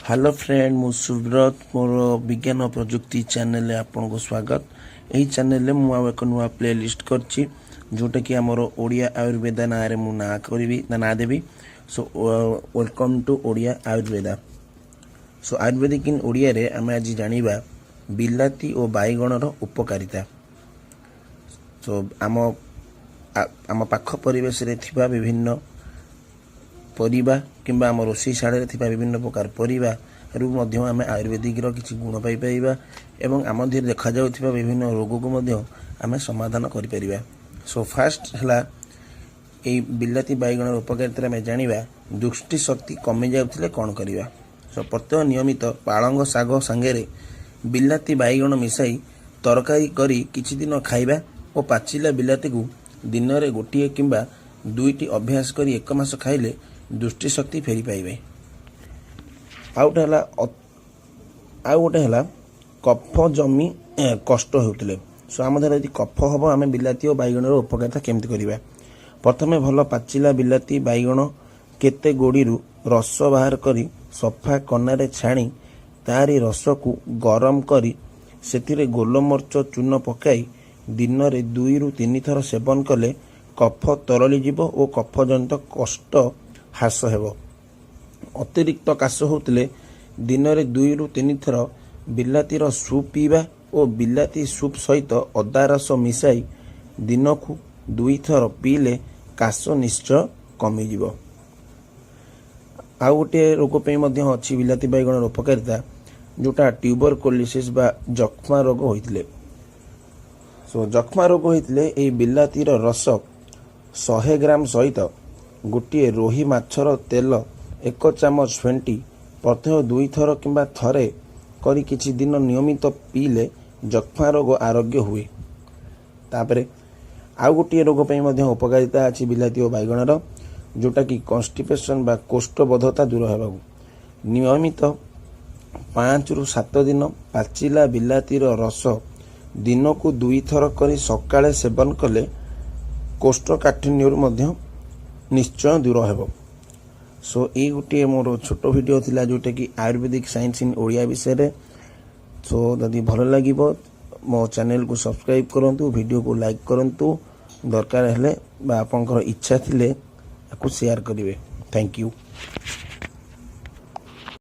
Hello friend मु सुब्रत मोर विज्ञान और प्रजुक्ति चैनल आपन को स्वागत। यही चैनल में मुझे एक नुआ प्लेलिस्ट करछि जोटा कि आमर ओडिया आयुर्वेद ना रे मु ना करी ना देवी। So welcome to Odia Ayurveda. So ayurvedic in Odia रे आमे आज जानिबा बिलाती और बाईगण रो उपकारिता। सो आम पाख परिवेश रे थिबा विभिन्न परिबा किंबा आम रोषई शाड़े विभिन्न प्रकार परिबा आम आयुर्वेदिक किसी गुण पाइपर एवं आम देह देखा जाउथिबा विभिन्न रोग को आम समाधान करिपरिबा। सो फास्ट है ये बिलाती बाईगण उपकारिता आम जानिबा दृष्टि शक्ति कमी जाउथिले कौन करिबा। सो प्रत्येक नियमित पालंग साग सांगे बिलाती बाईगण मिसाई तरकारी करी किछि दिन खाइबा और पाचिला बिलाती को दिन में गोटे किंबा दुईटी अभ्यास करी एक मास खाइले दृष्टि शक्ति फेरी पाइबे। आउ गोटे है कफ जमी कष्ट होते। सो आम द्वारा यदि कफ हम आम बिलाती और बाईगण उपकारिता केमती करवा। प्रथमे भल पाचिला बिलाती बाईगण केते गोड़ी रस बाहर करी सफा कनारे छाणी तारी रस को गरम करी सेतिरे गोलमर्च चून पकाई दिन में 2 ରୁ 3 थर सेवन कले कफ तरली जीव और कफ जनित कष्ट ह्रास हेब। अतिरिक्त काश होते दिन में 2 ରୁ 3 थर बिलातीर सूप पीवा और बिलाती सूप सहित अदा रस मिसाई दिन को 2 थर पीले काश निश्चय कमिजिव। आउ गोटे रोग अच्छी बिलाती बाईगण उपकारिता जोटा ट्यूबरकुलोसिस बा जक्ष्मा रोग होइतिले। सो जक्ष्मा रोग होइतिले ए बिलातीर रस 100 ग्राम सहित गोटे रोही माछर तेल 1 चामच फेंटी प्रत्येक 2 थर किंबा थरे करी किछि दिन नियमित पीले जक्ष्मा रोग आरोग्य हुए। तापरे आउ गोटे रोग उपकारिता अछि बिलाती और बाईगणर जोटा कि कन्स्टिपेशन बा कोष्ठबद्धता दूर हेबाकू नियमित 5 ରୁ 7 दिन पाचिला बिलातीर रस दिन को 2 थर करी सकाळे सेवन कले कोष्ठकाठिन्य निश्चय दूर हेब। सो ये गोटे मोर छोट वीडियो थिला जोटा कि आयुर्वेदिक साइंस इन ओडिया विषय। सो यदि भल लगे मो चैनल को सब्सक्राइब करंतु, वीडियो को लाइक करंतु, दरकार हेले बा आपनकर इच्छा थिले शेयर करिवे। Thank you.